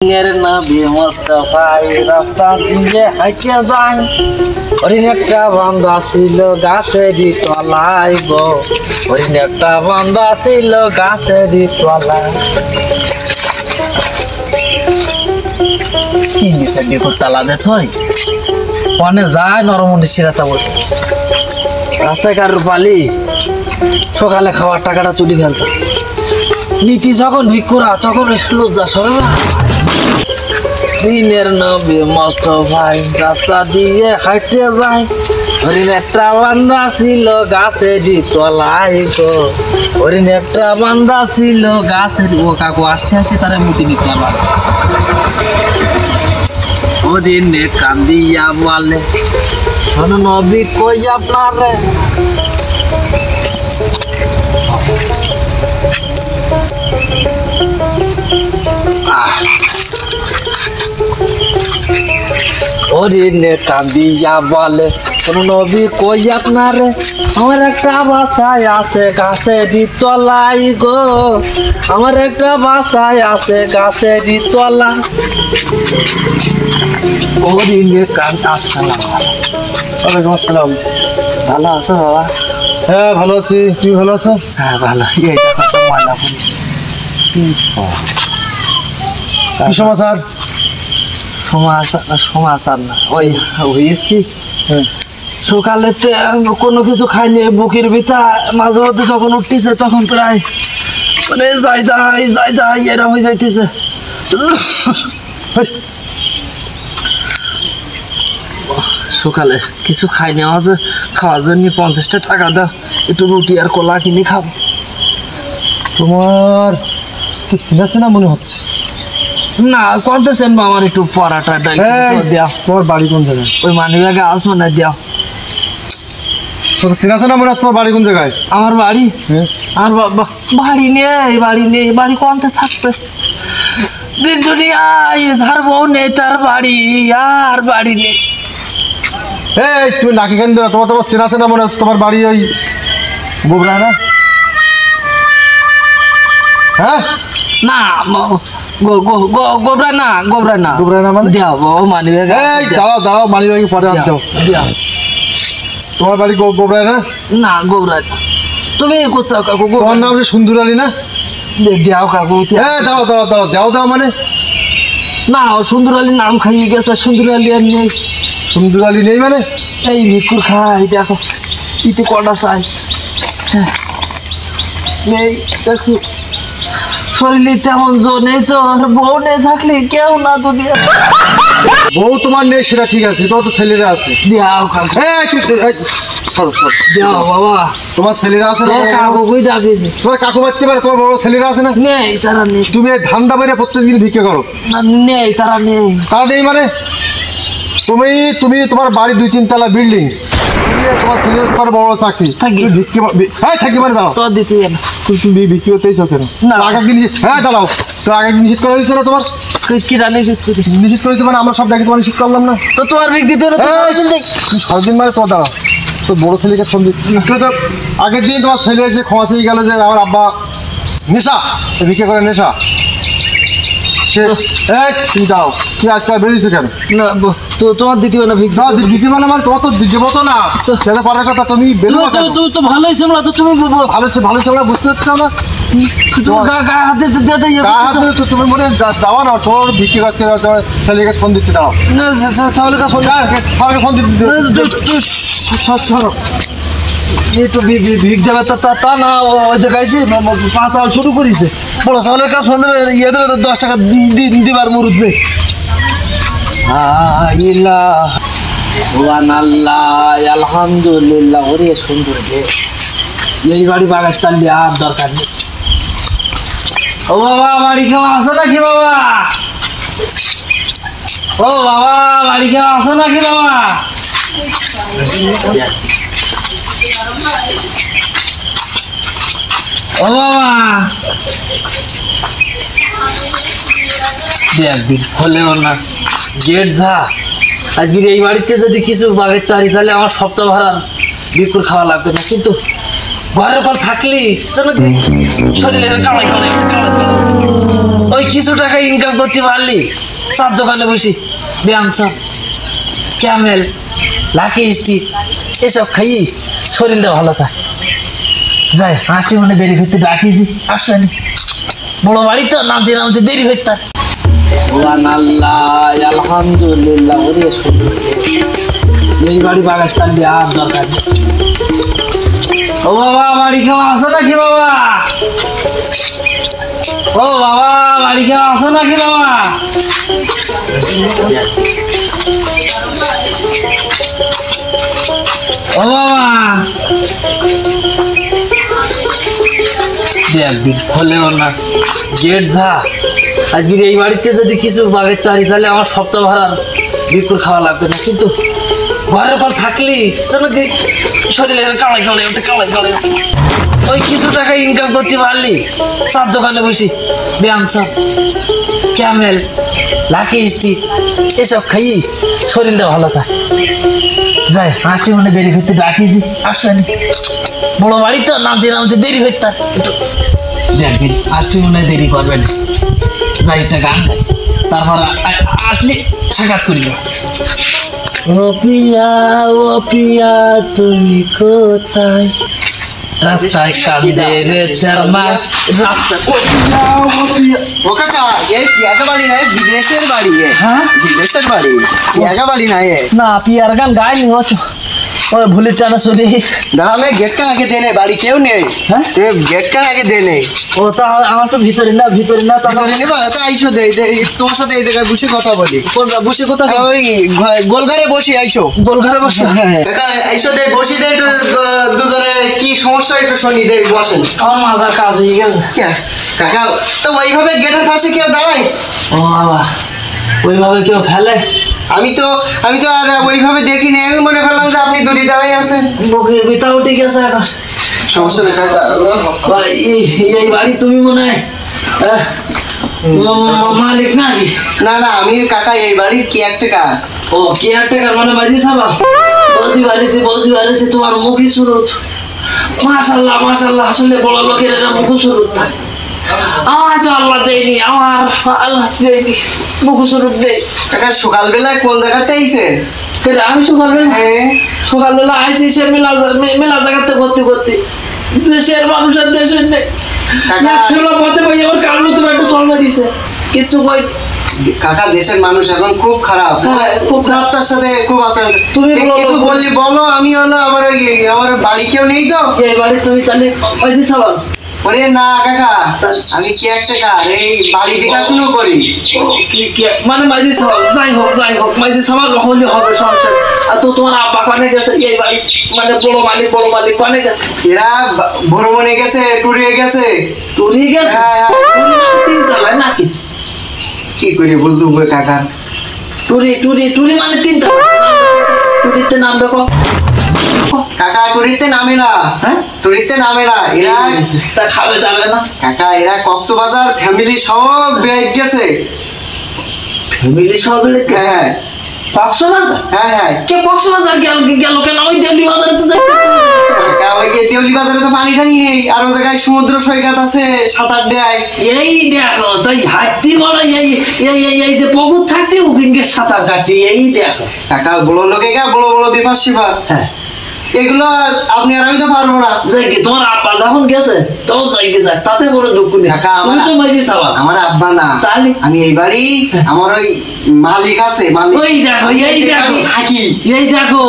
নবী মুস্তাফাই রাস্তা দিয়ে হাঁটে যায় হরিণ একটা বান্দা ছিল গাছেরই তলায় গো হরিণ একটা বান্দা ছিল গাছেরই তলায় কি নিচে ডিকুর তালা দে থই ওখানে যায় নরমন্ডি সিরাতা বলতে রাস্তায় কারোর পালি সকালে খাওয়ার টাকাটা তুলি ফেলতো নীতি যখন ভিক্ষুরা তখন লজ্জা সরে না দিনের নবী মুস্তাফাই রাস্তা দিয়ে হাঁটতে যায় হরিণ একটা বান্দা ছিল গাছেরই তলায় গো হরিণ একটা বান্দা ছিল গাছের ও কাকু আসতে আসতে তারা মুতি নিতে পারলাম হরিণে কান্দিয়া বলে শোনো নবী কই আপনার রে হরিণে কান্দিয়া বলে শোনো নবী কই আপনার রে আমার একটা বাসায় আছে গাছেরই তলায় গো আমার একটা বাসায় আছে গাছেরই তলা হরিণে কান্দ আসসালাম ওয়ালাইকুম আসসালাম ভালো আছো বাবা হ্যাঁ ভালো আছি তুমি ভালো আছো হ্যাঁ ভালো এই দেখো তো ময়লা কি সমাচার সমাচার না ওই হইস কি সকালে কোনো কিছু খাইনি বুকের ভিতর মাঝে মধ্যে যখন উঠতেছে তখন প্রায় মানে যাই এরা হয়ে যাইতেছে সকালে কিছু খাইনি আমার খাওয়ার জন্য 50টা টাকা দাও একটু রুটি আর কলা কিনে খাবো তোমার কি চিনা মনে হচ্ছে না করতেছেন বা আমার একটু পরাটা দেওয়া তোমার বাড়ি কোন জায়গায় ওই মানিব্যাগে আসবো না দেওয়া তোর চিনা মনে হচ্ছে তোমার বাড়ি কোন জায়গায় আমার বাড়ি আর বাড়ি নেই বাড়ি কোনতে থাকবে দিন দুনিয়ায় যার বউ নেই তার বাড়ি আর বাড়ি নেই এই তুমি নাকি কেন তোমার চিনা মনে হচ্ছে তোমার বাড়ি ওই গোবরা না হ্যাঁ না গোবরা না মানে দেওয়া বাবা মানিব্যাগে দাঁড়াও মানিব্যাগে পরে আনতে দেওয়া তোমার বাড়ি গোবরা না না গোবরা না তুমি কোথাও কাকু তোমার নাম যে সুন্দর আলী না দেও কাকু দাও মানে না সুন্দর আলী নাম খাইয়ে গেছে সুন্দর আলী আর নেই সুন্দর আলী নেই মানে এই ভিক্ষুর খাই দেখো ইতে কটা চাই নেই দেখো শরীরে তেমন জোর নেই তো বউ নেই থাকলে কেউ না দুনিয়া বউ তোমার নেই সেটা ঠিক আছে তোমার তো ছেলেরা আছে দেও কাকু দেও বাবা তোমার ছেলেরা আছে না কাকু কই ডাকিছে তোমার কাকু মারতে পারে তোমার বড় ছেলেরা আছে না নেই তারা নেই তুমি ধান্দা মেরে প্রত্যেকদিন ভিক্ষা করো না নেই তারা নেই মানে তুমি তোমার বাড়ি 2-3 তলা বিল্ডিং তোমার ছেলে করে বড় চাকরি থাকি মানে দাঁড়াও তো দিতে তুমি বিক্রি করতেইছো কেন না আগে কি দাঁড়াও তো আগে নিষেধ করা হয়েছে না তোমার কি নিষেধ করেছে মানে আমরা সব ডাকি তোমার নিষেধ করলাম না তো তোমার বিক দিতে হলো সারাদিন মানে তোমার দাঁড়াও তো বড় ছেলেকে ফোন দিতে তো আগের দিন তোমার ছেলে এসে ক্ষমা চেয়ে গেল যে আমার আব্বা নেশা ভিক্ষা করে নেশা তুমি দাও তুমি আজকাল বেরিয়েছো কেন না তো তোমার দিতে হবে না দিতে মানে মানে তোমার তো দেবো তো না সেটা পরের কথা তুমি বেরো তুমি তো ভালোই সামলা তো তুমি ভালো সামলা বুঝতে পারছো না তুমি মনে যাওয়া না তোর ভিক্ষে গাছ ছেলের কাছে ফোন দিচ্ছে দাঁড়াও ফোন একটু ভিক দেবে তা না ওই জায়গায় পাতা শুরু করেছে বড় চাউলের কাজ ফোন দেবে ইয়ে দেবে 10 টাকা দিবার মুরুদ নেই আলহামদুলিল্লাহ ওরে সুন্দর এই বাড়ি বাগার টানলে আর দরকার নেই ও বাবা বাড়ি কেউ আসো নাকি বাবা ও বাবা বাড়ি কেউ আসো নাকি বাবা ও বাবা একদিন হলেও না গেট ধা আজকের এই বাড়িতে যদি কিছু বাগের তারি তাহলে আমার সপ্তাহ ভাড়া বিকুর খাওয়া লাগবে না কিন্তু ঘরের পর থাকলি শরীরের কামাই করে ওই কিছু টাকা ইনকাম করতে পারলি চার দোকানে বসি ব্যায়ামসন ক্যামেল লাকি স্টিক এসব খাইয়ে শরীরটা ভালো থাকে। যাই আসতে মনে দেরি করতে রাখিছি আসলেনি বড় বাড়ি তো নামতে নামতে দেরি হইতে আলহামদুলিল্লাহ ওরে এই বাড়ি বাগাস পারলি আর দরকার নেই। ও বাবা বাড়ি কেউ আসো নাকি বাবা? ও বাবা বাড়ি কেউ আসো নাকি বাবা? ও বাবা একদিন হলেও না গেট ধা আজকের এই বাড়িতে যদি কিছু বাগের পারি তাহলে আমার সপ্তাহ ভাড়ার বিকুল খাওয়া লাগবে না। কিন্তু ঘরের পর থাকলি যেন কি শরীরে কামাই কামাই ওঠে কামাই কামাই ওই কিছু টাকা ইনকাম করতে পারলি চার দোকানে বসি ব্যায়ামসন ক্যামেল লাকি স্টিক এসব খাইয়ে শরীরটা ভালো থাকে। যাই আসতে মনে দেরি করতে রাখিছি আসলেনি বড় বাড়ি তো নামতে নামতে দেরি হইতে একটু দেখবেন আসতে মনে দেরি করবেন। যাই একটা গান গাই তারপর আসলে সাক্ষাৎ করি। ও পিয়া তুমি কোথায় রাস্তায় কান্দে রে চরমার রাস্তা ও কাকা এই পিয়াগা বাড়ি নাই বিদেশের বাড়ি হ্যাঁ বিদেশের বাড়ি পিয়াগা বাড়ি নাই না পিয়ার গান গাইনি হচ্ছে ওই ভুলের টানা চলে গেছে। দাঁড়া আমি গেট কা আগে দেনে বাড়ি কেউ নেই হ্যাঁ তুমি গেট কা আগে দেনে ও তা আমার তো ভিতরে না তারপর ধরে নেবা তো আইসো দে তোমার সাথে এই জায়গায় বসে কথা বলি বসে কোথা ওই গোলঘরে বসি আইসো গোলঘরে বসে কাকা আইসো দে বসি দে একটু দুজনে কি সমস্যা একটু শুনি দে বসেন আমার মাজার কাজ হয়ে গেছে। কাকা তো ওইভাবে গেটের পাশে কেউ দাঁড়ায় ও বাবা ওইভাবে কেউ ফেলে আমি তো আর ওইভাবে দেখিনি আমি মনে করলাম যে আপনি দূরে দাঁড়াই আছেন বুকের বিতাও ঠিক আছে এখন সমস্যা নেই কাকা এই বাড়ি তুমি মনে হয় মালিক নাকি? না না আমি কাকা এই বাড়ির কি একটা কার ও কেয়ারটেকার মানে বাজি সাবা বলতে পারিছি তোমার মুখী সুরত মাশাল্লাহ আসলে বড় লোকের এরা মুখ সুরত থাকে। আমার তো আল্লাহ দেয়নি মুখ সুরত দেয়। কাকা সকালবেলায় কোন জায়গাতে আইছেন? আমি সকালবেলা আইসি সে মেলা জায়গাতে করতে দেশের মানুষের দেশের নেই পথে পাই আমার কারণ তুমি একটা সলমা দিছে কিচ্ছু কই কাকা দেশের মানুষ এখন খুব খারাপ খুব খারাপটার সাথে খুব আছে তুমি কিছু বললি বলো আমি হলো আমার বাড়ি কেউ নেই তো এই বাড়ি তুমি তাহলে বাজি সাবা ওরে না কাকা আমি কি একটা কার এই বাড়ি দেখাশুনো করি মানে মাঝি সাবাল যাই হোক মাঝি সাবাল হলে হবে সংসার। আর তো তোমার আব্বা কানে গেছে এই বাড়ি মানে বড় মালিক কানে গেছে এরা ভ্রমণে গেছে টুরিয়ে গেছে তিনতলায় নাকি কি করে বুঝবো কাকা টুরি মানে তিনতলা টুরিতে নাম দেখো কাকা টুরিতে নামে না হ্যাঁ টুরিতে নামে না এরা তা খাবে যাবে না কাকা এরা কক্সবাজার ফ্যামিলি সব বেড়ে গেছে ফ্যামিলি সব হ্যাঁ কক্সবাজার হ্যাঁ কে কক্সবাজার গেল কেন ওই দেউলি বাজারে তো যাইতে কাকা ওই যে দেউলি বাজারে তো পানি টানি নেই আর ও জায়গায় সমুদ্র সৈকত আছে সাঁতার দেয় এই দেখো তাই হাতি বড় এই যে পুকুর থাকতে ওখানকে সাঁতার কাটি এই দেখো কাকা বড় লোকে বড় বিপাশিবা হ্যাঁ এগুলো আপনি আর আমি তো পারবো না যাই কি তোমার আব্বা যখন গেছে তখন যাই যাক তাতে কোনো দুঃখ নেই কাকা তুমি তো মাঝি সাবাল আমার আব্বা না তাহলে আমি এই বাড়ি আমার ওই মালিক আছে মালিক ওই দেখো এই দেখো থাকি এই দেখো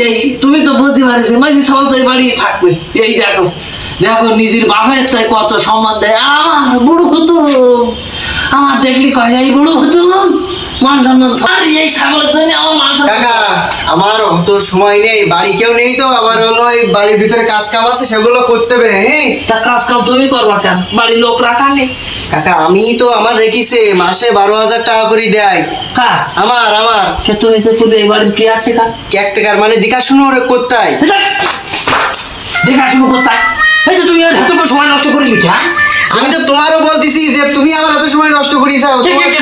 এই তুমি তো বুঝতে পারছি মাঝি সাবাল তো এই বাড়ি থাকবে এই দেখো নিজের বাবার তাই কত সম্মান দেয় আমার বুড়ো হুতুম আমার দেখলি কয় এই বুড়ো হুতুম মান সম্মান এই ছাগলের জন্য আমার মান সম্মান কাকা আমার অত সময় নেই বাড়ি কেউ নেই তো আমার হলো এই বাড়ির ভিতরে কাজ কাম আছে সেগুলো করতে হবে হ্যাঁ তা কাজ কাম তুমি করবা কেন বাড়ির লোক রাখা নেই কাকা আমি তো আমার রেখেছে মাসে 12,000 টাকা করে দেয় কার আমার কে তুমি যে পুরো এই বাড়ির কেয়ারটেকার মানে দেখাশুনো করতে হয় দেখাশুনো করতে এই যে তুমি এত সময় নষ্ট করে লিখে হ্যাঁ আমি তো তোমারও বলতেছি যে তুমি আমার এত সময় নষ্ট করি যাও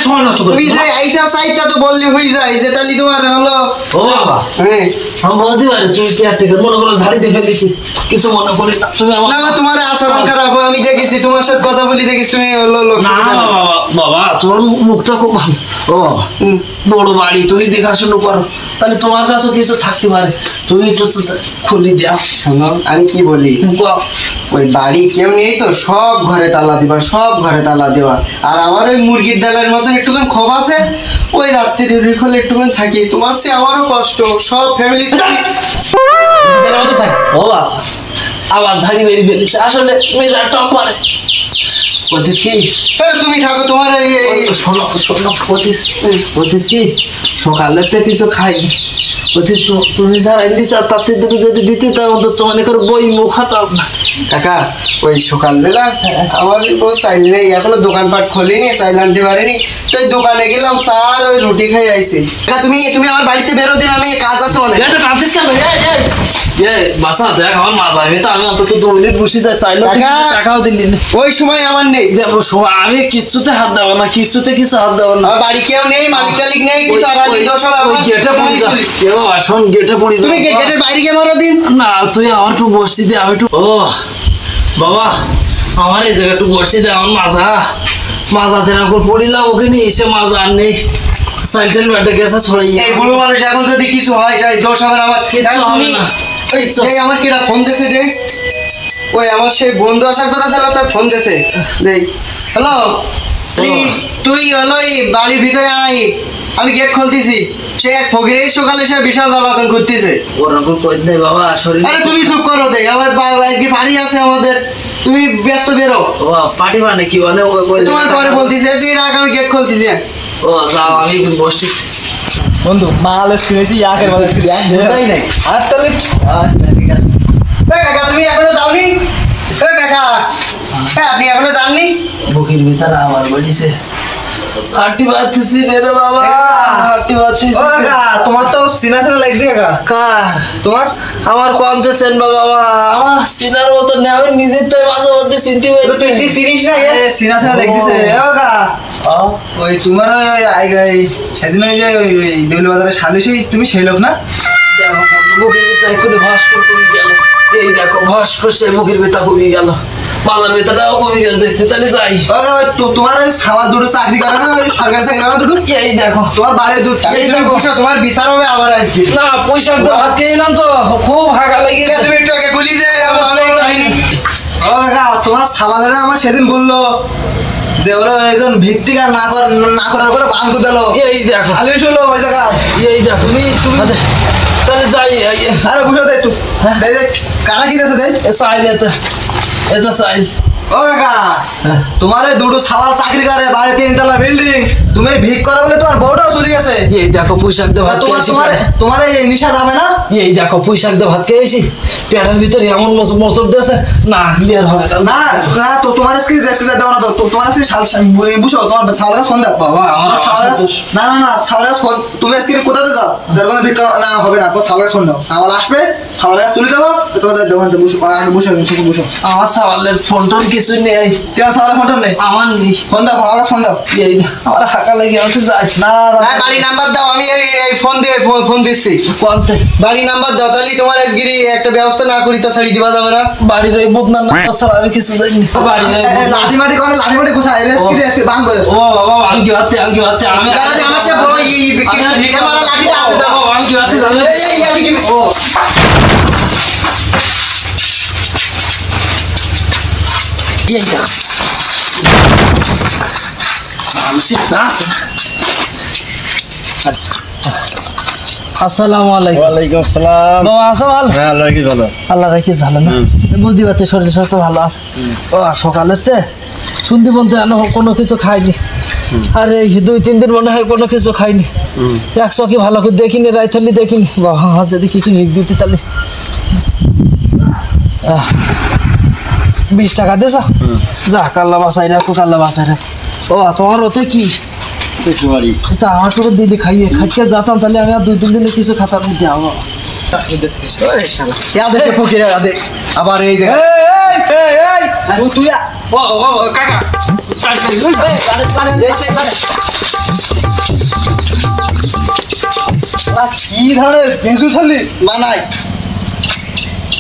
সময় নষ্ট করে তুমি যে আইসা সাইডটা তো বললে হয়ে যায় যে তাহলে তোমার হলো ও বাবা হ্যাঁ আমি বলতে পারি তুমি কেয়ারটেকার মনে করো ঝাড়ি দিয়ে ফেলেছি কিছু মনে করি না তুমি আমার না তোমার আচরণ খারাপ আমি দেখেছি তোমার সাথে কথা বলি দেখিস তুমি লোক না বাবা বাবা তোমার মুখটা খুব ভালো ও বড় বাড়ি তুমি দেখাশোনা করো তাহলে তোমার কাছে কিছু থাকতে পারে তুমি একটু খুলি দাও শোনো আমি কি বলি ওই বাড়ি কেউ নেই তো সব ঘরে তালা দিবা সব ঘরে তালা দেওয়া আর আমার ওই মুরগির ডালের মতন একটুখানি ক্ষোভ আছে ওই রাত্রি রুটি খোলে একটুখানি থাকি তোমার সে আমারও কষ্ট সব ফ্যামিলি ও বাবা আবার ঝাড়ি বেরিয়ে ফেলেছে আসলে মেজার টম পারে বলতিস কি তুমি থাকো তোমার শোনো শোনো বলতিস কি সকালে তো কিছু খাইনি বলতিস তুমি যারা দিস আর তাতে তুমি যদি দিতে তাও তো মানে করে বই মুখ হাতাম না কাকা ওই সকালবেলা আমার বউ চাইল নেই এখনো দোকানপাট খোলেনি চাইল আনতে পারিনি তো ওই দোকানে গেলাম স্যার ওই রুটি খাই আইছি তুমি তুমি আমার বাড়িতে বেরো দিন আমি কাজ আছে অনেক এটা টানতিস কেন বাসা দেখ আমার মা যাবে তো আমি অন্তত 2 মিনিট বসে যাই চাইলো টাকাও দিলি না ওই সময় আমার নেই দেখো আমি কিছুতে হাত দেবো না কিছুতে কিছু হাত দেবো না আমার বাড়ি কেউ নেই মালিক টালিক নেই কিছু আড়ালি দোষ হবে ওই গেটে পড়ে যা কেউ আসুন গেটে পড়ে যা তুমি গেটের বাইরে গিয়ে মারো দিন না তুই আমার একটু বসছি দে আমি একটু ও বাবা আমার এই জায়গা একটু বসছি দে আমার মাজা যেরকম করে পড়িলাম ওকে নিয়ে এসে মাজা আর নেই সাইকেল ব্যাটে গেছে ছড়াই এই বুড়ো মানুষ এখন যদি কিছু হয় যাই দোষ হবে না আমার তুমি এই আমার কেটা ফোন দিয়েছে যে ওই আমার সেই বন্ধু আসার কথা ছিল তাই ফোন দিয়েছে দেখ হ্যালো তুই হলো এই বাড়ির ভিতরে আই আমি গেট খুলতেছি সে এক ফকিরের সকালে সে বিশাল জ্বালাতন করতেছে ওরকম কইতে বাবা শরীর আরে তুমি চুপ করো দে আমার আজকে বাড়ি আছে আমাদের তুমি ব্যস্ত বেরো পার্টি মানে কি মানে তোমার পরে বলতেছে তুই রাখ আমি গেট খুলতেছি ও যাও আমি বসছি বন্ধু মাল কিনেছি ইয়াকের মাল কিনেছি তাই নাই আর তাহলে আচ্ছা ঠিক আছে কাকা তুমি এখনো যাওনি কাকা আপনি এখনো যাননি বুকের ভিতরে আমার বলিছে হাঁটি বাঁধতেছি রে বাবা হাঁটি বাঁধতেছি তোমার তো সিনা সিনা লাগছে কাকা কার তোমার আমার কমতেছেন বাবা আমার সিনার মতো নেই আমি নিজের তাই মাঝে মধ্যে চিনতে পারি তুই চিনিস না সিনা সিনা লাগতেছে কাকা ওই তোমার ওই সেদিন ওই যে ওই দেউলি বাজারে সালিশি তুমি সেই লোক না দেখো বুকের ভিতরে এক্ষুনি ভাস্কর কমে গেল এই দেখো ভাস্কর সে বুকের ভিতরে কমে গেল মালার ভিতরটাও কমে গেল দেখতে তাহলে যাই তোমার ওই সাওয়া দুটো চাকরি করে না ওই সরকারি চাকরি করে দুটো এই দেখো তোমার বাড়ির দুধ এই দেখো তোমার বিচার হবে আমার আজকে না পয়সা তো ভাত খেয়ে এলাম তো খুব হাগা লেগে গেছে তুমি একটু আগে বলি যে ও কাকা তোমার সামালেরা আমার সেদিন বললো যে ওরা একজন ভিত্তিক আর না করার কথা বান করে দিল এই দেখো খালি শুনলো ওই জায়গা এই দেখো তুমি তাহলে যাই আরে বুঝো দে একটু হ্যাঁ। দে দে কারা কি দেছে দে সাইল এটা সাইল ও কাকা তোমার এই দুটো সাওয়াল চাকরি করে বাড়ি 3 তলা বিল্ডিং তুমি ভিক করা বলে তোমার বউটাও চলে গেছে এই দেখো পুঁইশাক দিয়ে ভাত তোমার খেয়েছি তোমার তোমার এই নিশা যাবে না এই দেখো পুঁইশাক দিয়ে ভাত খেয়েছি পেটের ভিতরে এমন মসব দিয়েছে না ক্লিয়ার হবে না না তো তোমার স্ক্রিন রেস্ট দাও না তো তোমার স্ক্রিন বুঝো তোমার সাওয়াল ফোন দাও বাবা আমার না না না সাওয়াল ফোন তুমি স্ক্রিন কোথাতে যাও যার কোনো ভিক না হবে না তো সাওয়াল ফোন দাও সাওয়াল আসবে সাওয়াল তুলে দেবো তোমাদের দোকানে বসো আগে বসো বসো আমার সাওয়ালের ফোন টোন কিছু নেই কেন সাওয়াল ফোন নেই আমার নেই ফোন দাও সাওয়াল ফোন দাও এই আমার হাঁকা লেগে আছে যাই না বাড়ি নাম্বার দাও আমি এই ফোন দিয়ে ফোন দিচ্ছি কোনতে বাড়ি নাম্বার দাও তাহলে তোমার আজগিরি একটা ব্যবস্থা না করি তো ছাড়ি দিবা যাবে না বাড়ির ওই বুধনার নাম ছাড়া আমি কিছু জানি না বাড়ির লাঠি মাটি করে লাঠি মাটি গুছাই রেস্কি বাং করে ও বাবা আমি কি হাতে আমি দাদা আমার সে বড় ক্যামেরা লাঠিটা আছে দাও আমি কি হাতে জানি ও এই যা আসসালামু আলাইকুম ওয়ালাইকুম আসসালাম বাবা আসো ভালো হ্যাঁ আল্লাহ কি ভালো আল্লাহ রাখি ভালো না বুদ্ধি পাতে শরীর স্বাস্থ্য ভালো আছে ও সকালেতে শুনতে বলতে কোনো কিছু খাইনি আর এই 2-3 দিন মনে হয় কোনো কিছু খাইনি এক চকি ভালো করে দেখিনি রাইথলি দেখিনি বাবা যদি কিছু ভিক দিতি তাহলে 20 টাকা দিস যা কাল্লা বাসাই রাখো কাল্লা বাসাই রাখ ও তোমার ওতে কি এটা আমার করে দিদি খাইয়ে খাইতে যেতাম তাহলে আমি আর 2-3 দিনে কিছু খাতার মধ্যে হবো আবার এই যে তুই ও কাকা কি ধরনের বেঁচু ছালি বানাই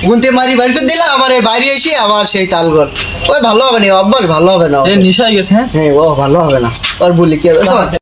গুনতে মারি বাইর করে দিলাম, আবার এই বাইরে এসে আবার সেই তালগোল। ওই ভালো হবে না, অভ্যাস ভালো হবে না। নিশা হয়ে গেছে। হ্যাঁ হ্যাঁ ও ভালো হবে না, ওর বলি কি হবে।